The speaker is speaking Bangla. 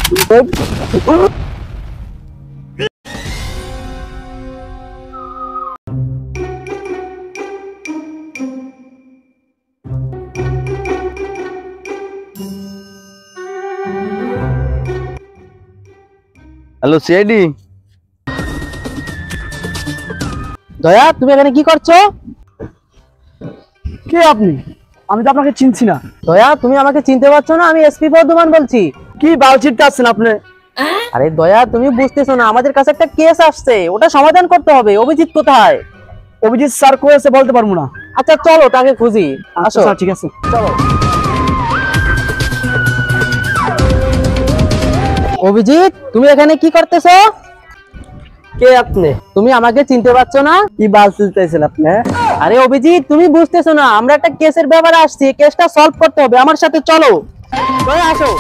Hello CID. দয়া, তুমি এখানে কি করছো? কে আপনি? আমি তো আপনাকে চিনছি না। দয়া, তুমি আমাকে চিনতে পারছো না? আমি এসপি বর্ধমান বলছি। কি বালচিটতে আসছেন আপনি? আরে দয়া, তুমি বুঝতেছো না, আমাদের কাছে একটা কেস আসছে, ওটা সমাধান করতে হবে। অভিজিৎ কোথায়? অভিজিৎ স্যার কয়েছে বলতে পারবো না। আচ্ছা চলো তাকে খুঁজি। আসো। স্যার ঠিক আছে, চলো। অভিজিৎ, তুমি এখানে কি করতেছো? কে আপনি? তুমি আমাকে চিনতে পারছো না? কি বালচিটতেছেন আপনি? আরে অভিজিৎ, তুমি বুঝতেছো না, আমরা একটা কেসের ব্যাপারে আসছি, কেসটা সলভ করতে হবে, আমার সাথে চলো। দয়া আসো।